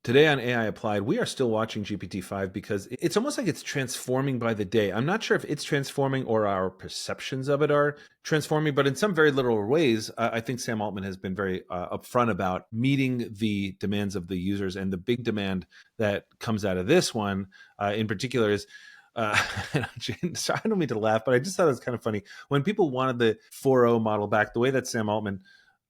Today on AI Applied, we are still watching GPT-5 because it's almost like it's transforming by the day. I'm not sure if it's transforming or our perceptions of it are transforming, but in some very literal ways, I think Sam Altman has been very upfront about meeting the demands of the users. And the big demand that comes out of this one in particular is sorry, I don't mean to laugh, but I just thought it was kind of funny. When people wanted the 4.0 model back, the way that Sam Altman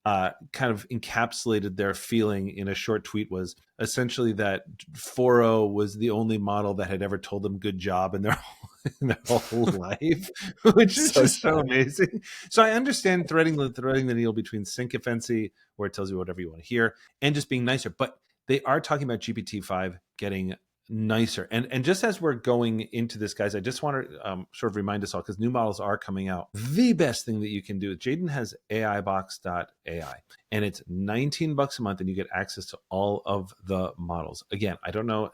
kind of encapsulated their feeling in a short tweet was essentially that 4.0 was the only model that had ever told them good job in in their whole life, which is just so amazing. So I understand threading the needle between sycophancy, where it tells you whatever you want to hear, and just being nicer. But they are talking about GPT-5 getting nicer. And just as we're going into this, guys, I just want to sort of remind us all, because new models are coming out. The best thing that you can do, Jaeden has AIbox.ai, and it's $19 a month, and you get access to all of the models. Again, I don't know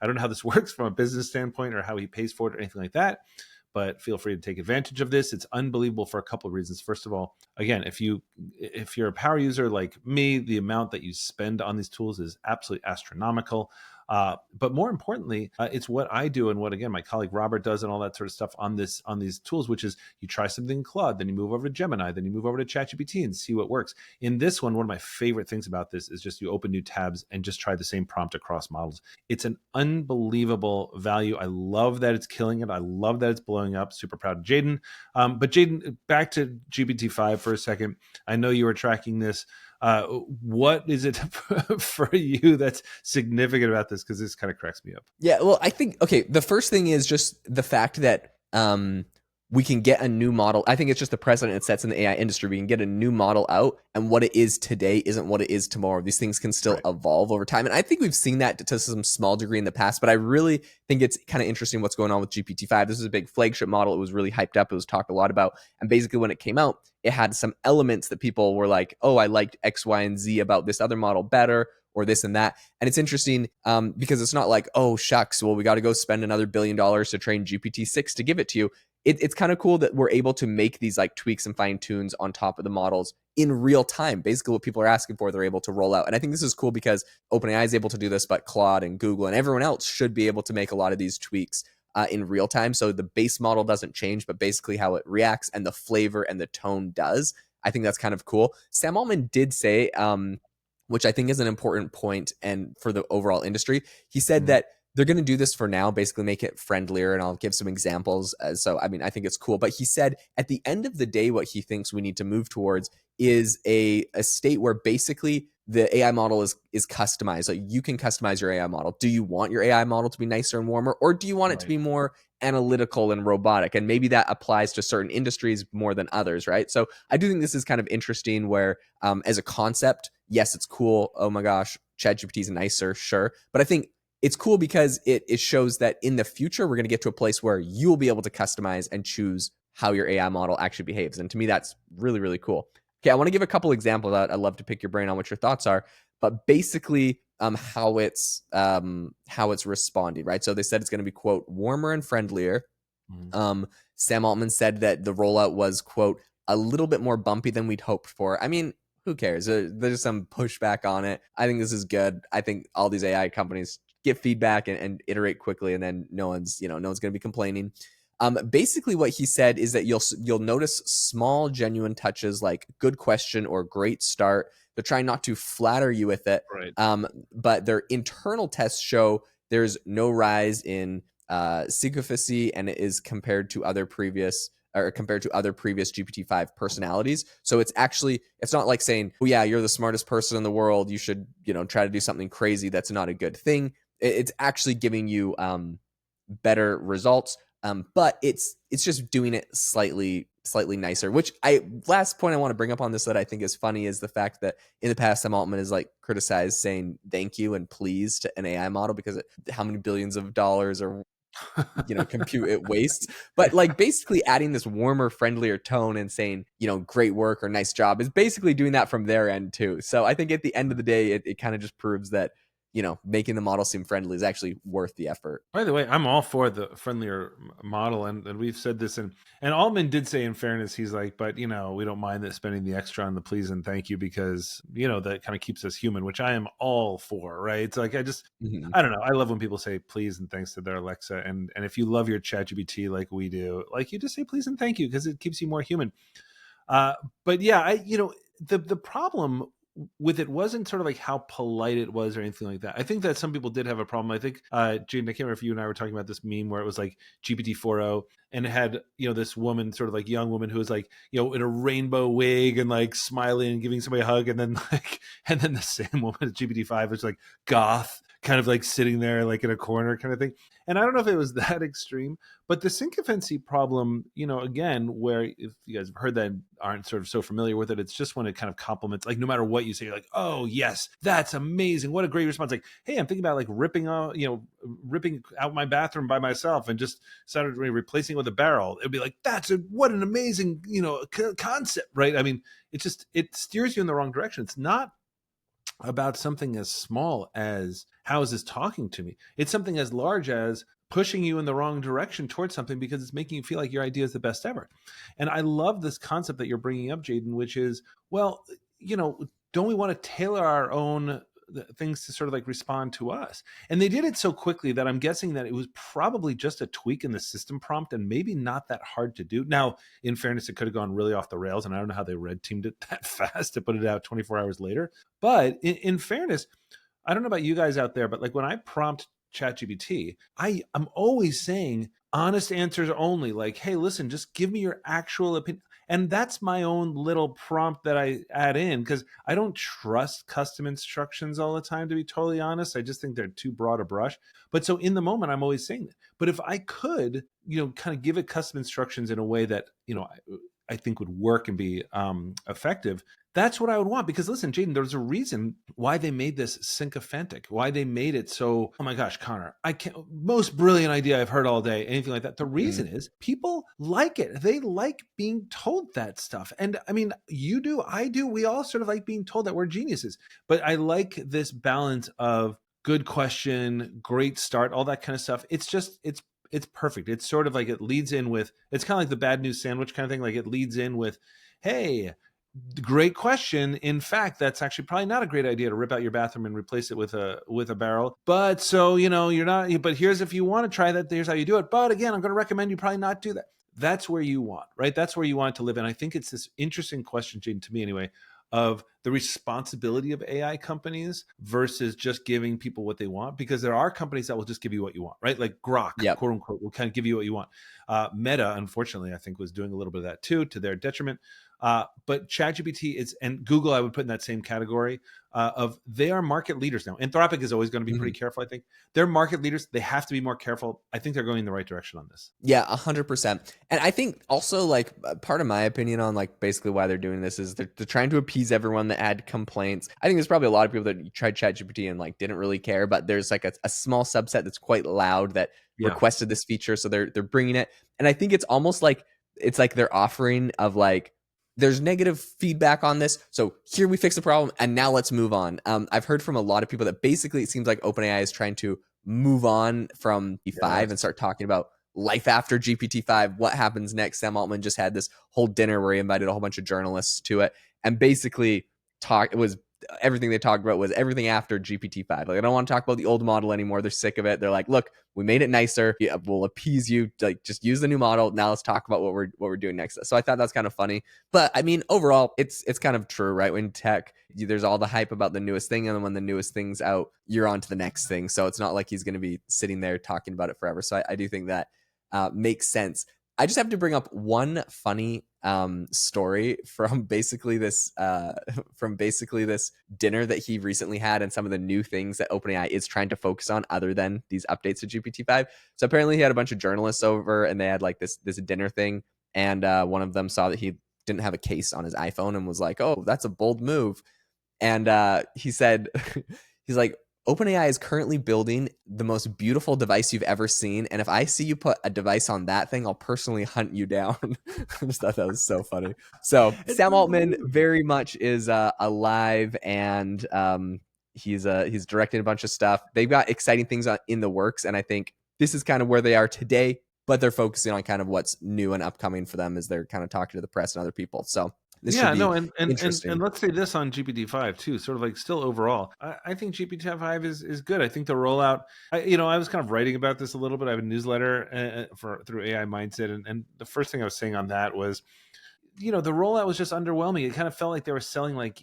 how this works from a business standpoint or how he pays for it or anything like that, but feel free to take advantage of this. It's unbelievable for a couple of reasons. First of all, again, if you're a power user like me, the amount that you spend on these tools is absolutely astronomical. But more importantly, it's what I do and what, again, my colleague Robert does and all that sort of stuff on these tools, which is you try something in Claude, then you move over to Gemini, then you move over to ChatGPT and see what works. In this one of my favorite things about this is just you open new tabs and just try the same prompt across models. It's an unbelievable value. I love that it's killing it. I love that it's blowing up. Super proud of Jaeden. But Jaeden, back to GPT-5 for a second. I know you were tracking this. What is it for you that's significant about this? Because this kind of cracks me up. Yeah, well, I think, okay, the first thing is just the fact that we can get a new model. I think it's just the precedent it sets in the AI industry. We can get a new model out, and what it is today isn't what it is tomorrow. These things can still evolve over time. And I think we've seen that to some small degree in the past, but I really think it's kind of interesting what's going on with GPT-5. This is a big flagship model. It was really hyped up. It was talked a lot about. And basically when it came out, it had some elements that people were like, oh, I liked X, Y, and Z about this other model better, or this and that. And it's interesting because it's not like, oh, shucks, well, we got to go spend another $1 billion to train GPT-6 to give it to you. It's kind of cool that we're able to make these like tweaks and fine tunes on top of the models in real time. Basically what people are asking for, they're able to roll out. And I think this is cool because OpenAI is able to do this, but Claude and Google and everyone else should be able to make a lot of these tweaks in real time. So the base model doesn't change, but basically how it reacts and the flavor and the tone does. I think that's kind of cool. Sam Altman did say, which I think is an important point and for the overall industry, he said that they're going to do this for now, basically make it friendlier, and I'll give some examples. So, I mean, I think it's cool. But he said at the end of the day, what he thinks we need to move towards is a state where basically the AI model is customized. So you can customize your AI model. Do you want your AI model to be nicer and warmer, or do you want it to be more analytical and robotic? And maybe that applies to certain industries more than others, right? So I do think this is kind of interesting where as a concept, yes, it's cool. Oh my gosh, ChatGPT is nicer, sure. But I think it's cool because it shows that in the future, we're going to get to a place where you'll be able to customize and choose how your AI model actually behaves. And to me, that's really, really cool. Okay, I want to give a couple examples. I'd love to pick your brain on what your thoughts are, but basically how it's responding, right? So they said it's going to be, quote, warmer and friendlier. Sam Altman said that the rollout was, quote, a little bit more bumpy than we'd hoped for. I mean, who cares? There's some pushback on it. I think this is good. I think all these AI companies get feedback and iterate quickly, and then no one's going to be complaining. Basically what he said is that you'll notice small genuine touches like good question or great start. They're trying not to flatter you with it. But their internal tests show there's no rise in sycophancy, and it is compared to other previous GPT-5 personalities. So it's not like saying, oh yeah, you're the smartest person in the world, you should try to do something crazy. That's not a good thing. It's actually giving you better results, but it's just doing it slightly nicer. Which last point I want to bring up on this that I think is funny is the fact that in the past Sam Altman has like criticized saying thank you and please to an AI model because how many billions of dollars or compute it wastes. But like basically adding this warmer, friendlier tone and saying great work or nice job is basically doing that from their end too. So I think at the end of the day, it kind of just proves that making the model seem friendly is actually worth the effort. By the way, I'm all for the friendlier model, and we've said this, and Altman did say, in fairness, he's like, but we don't mind that spending the extra on the please and thank you because that kind of keeps us human, which I am all for, right? It's like Mhm. I don't know, I love when people say please and thanks to their Alexa, and if you love your ChatGPT like we do, like you just say please and thank you because it keeps you more human. Uh, but yeah, the problem with it wasn't sort of like how polite it was or anything like that. I think that some people did have a problem. I think Jaeden, I can't remember if you and I were talking about this meme where it was like GPT 4.0 and it had this woman, sort of like young woman, who was like in a rainbow wig and like smiling and giving somebody a hug, and then and then the same woman at GPT 5 was like goth, kind of like sitting there like in a corner kind of thing. And I don't know if it was that extreme, but the syncophancy problem, again, where if you guys have heard that and aren't sort of so familiar with it, it's just when it kind of compliments, like no matter what you say, you're like, oh yes, that's amazing. What a great response. Like, hey, I'm thinking about like ripping out my bathroom by myself and just started replacing it with a barrel. It'd be like, what an amazing, concept, right? I mean, it steers you in the wrong direction. It's not about something as small as how is this talking to me. It's something as large as pushing you in the wrong direction towards something because it's making you feel like your idea is the best ever. And I love this concept that you're bringing up, Jaeden, which is, well, don't we want to tailor our own things to sort of like respond to us? And they did it so quickly that I'm guessing that it was probably just a tweak in the system prompt and maybe not that hard to do. Now, in fairness, it could have gone really off the rails, and I don't know how they red teamed it that fast to put it out 24 hours later. But in fairness, I don't know about you guys out there, but like when I prompt ChatGPT, I'm always saying honest answers only. Like, hey, listen, just give me your actual opinion. And that's my own little prompt that I add in because I don't trust custom instructions all the time, to be totally honest. I just think they're too broad a brush. But so in the moment, I'm always saying that. But if I could, kind of give it custom instructions in a way that, I think would work and be effective, that's what I would want. Because listen, Jaeden, there's a reason why they made this sycophantic, why they made it so, oh my gosh, Conor, I can't, most brilliant idea I've heard all day, anything like that. The reason is people like it. They like being told that stuff. And I mean, you do, I do, we all sort of like being told that we're geniuses. But I like this balance of good question, great start, all that kind of stuff. It's perfect. It's sort of like it leads in with, it's kind of like the bad news sandwich kind of thing. Like it leads in with, hey, great question. In fact, that's actually probably not a great idea to rip out your bathroom and replace it with a barrel. But so, you're not, but here's, if you want to try that, here's how you do it. But again, I'm going to recommend you probably not do that. That's where you want, right? That's where you want to live. And I think it's this interesting question, Jaeden, to me anyway, of the responsibility of AI companies versus just giving people what they want, because there are companies that will just give you what you want, right? Like Grok, Yep. quote unquote, will kind of give you what you want. Meta, unfortunately, I think was doing a little bit of that too, to their detriment. But ChatGPT is, and Google, I would put in that same category of, they are market leaders now. Anthropic is always going to be pretty careful. I think they're market leaders. They have to be more careful. I think they're going in the right direction on this. Yeah, 100%. And I think also, like, part of my opinion on like basically why they're doing this is they're trying to appease everyone that had complaints. I think there's probably a lot of people that tried ChatGPT and like didn't really care, but there's like a small subset that's quite loud that requested this feature, so they're bringing it. And I think it's almost like it's like they're offering of like, there's negative feedback on this, so here we fix the problem and now let's move on. I've heard from a lot of people that basically it seems like OpenAI is trying to move on from GPT-5 and start talking about life after GPT-5, what happens next. Sam Altman just had this whole dinner where he invited a whole bunch of journalists to it and basically it was everything they talked about was everything after GPT-5. Like, I don't want to talk about the old model anymore. They're sick of it. They're like, look, we made it nicer. Yeah, we'll appease you. Like, just use the new model. Now let's talk about what we're doing next. So I thought that's kind of funny. But I mean, overall, it's kind of true, right? When tech, there's all the hype about the newest thing, and then when the newest thing's out, you're on to the next thing. So it's not like he's going to be sitting there talking about it forever. So I do think that makes sense. I just have to bring up one funny story from basically this dinner that he recently had, and some of the new things that OpenAI is trying to focus on other than these updates to GPT-5. So apparently he had a bunch of journalists over, and they had like this dinner thing, and one of them saw that he didn't have a case on his iPhone and was like, "Oh, that's a bold move." And he said, he's like, OpenAI is currently building the most beautiful device you've ever seen, and if I see you put a device on that thing, I'll personally hunt you down. I just thought that was so funny. So Sam Altman very much is alive and He's directing a bunch of stuff. They've got exciting things in the works, and I think this is kind of where they are today, but they're focusing on kind of what's new and upcoming for them as they're kind of talking to the press and other people. So this should Yeah, be no, and interesting. let's say this on GPT-5 too, sort of like still overall, I think GPT-5 is good. I think the rollout, I was kind of writing about this a little bit. I have a newsletter for through AI Mindset, and the first thing I was saying on that was, the rollout was just underwhelming. It kind of felt like they were selling like,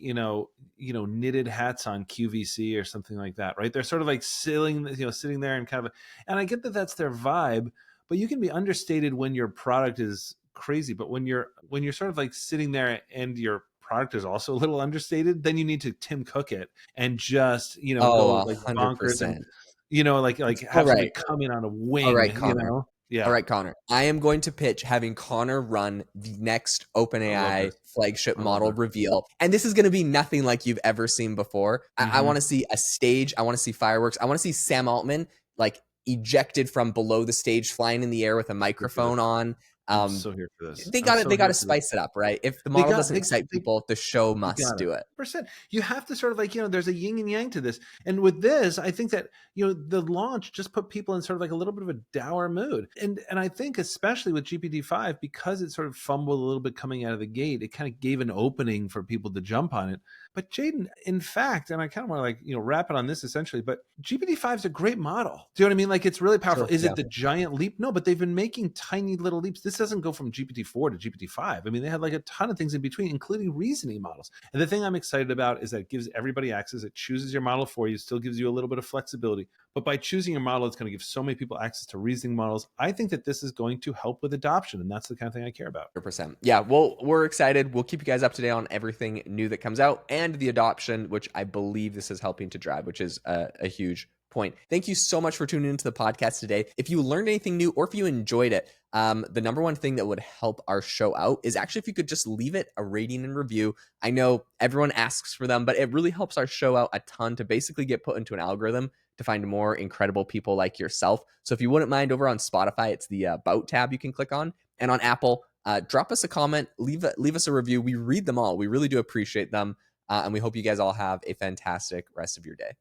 knitted hats on QVC or something like that, right? They're sort of like sitting there and kind of, and I get that that's their vibe, but you can be understated when your product is crazy. But when you're sort of like sitting there and your product is also a little understated, then you need to Tim Cook it and just, Oh, go like bonkers and, 100%. like All have somebody right. come in on a All wing, right, Connor. All Yeah, right, Connor. I am going to pitch having Connor run the next I love OpenAI this. flagship I love model this. reveal. And this is going to be nothing like you've ever seen before. I Hmm. want to see a stage. I want to see fireworks. I want to see Sam Altman like ejected from below the stage, flying in the air with a Here for this. microphone on. I'm Um, so here for this. they I'm got to so they got here to for this. spice it up, right? If the They model got doesn't excite people, the show you must got it. do it. Percent. You have to sort of like, there's a yin and yang to this. And with this, I think that, the launch just put people in sort of like a little bit of a dour mood. And I think especially with GPT-5, because it sort of fumbled a little bit coming out of the gate, it kind of gave an opening for people to jump on it. But Jaeden, in fact, and I kind of want to like, wrap it on this essentially, but GPT-5 is a great model. Do you know what I mean? Like it's really powerful. Sure. Is Yeah. it the giant leap? No, but they've been making tiny little leaps. This doesn't go from GPT-4 to GPT-5. I mean, they had like a ton of things in between, including reasoning models. And the thing I'm excited about is that it gives everybody access. It chooses your model for you, still gives you a little bit of flexibility. But by choosing your model, it's going to give so many people access to reasoning models. I think that this is going to help with adoption. And that's the kind of thing I care about. 100%. Yeah, well, we're excited. We'll keep you guys up to date on everything new that comes out and the adoption, which I believe this is helping to drive, which is a huge point. Thank you so much for tuning into the podcast today. If you learned anything new or if you enjoyed it, the number one thing that would help our show out is actually if you could just leave it a rating and review. I know everyone asks for them, but it really helps our show out a ton to basically get put into an algorithm to find more incredible people like yourself. So if you wouldn't mind, over on Spotify, it's the About tab you can click on. And on Apple, drop us a comment, leave us a review. We read them all. We really do appreciate them. And we hope you guys all have a fantastic rest of your day.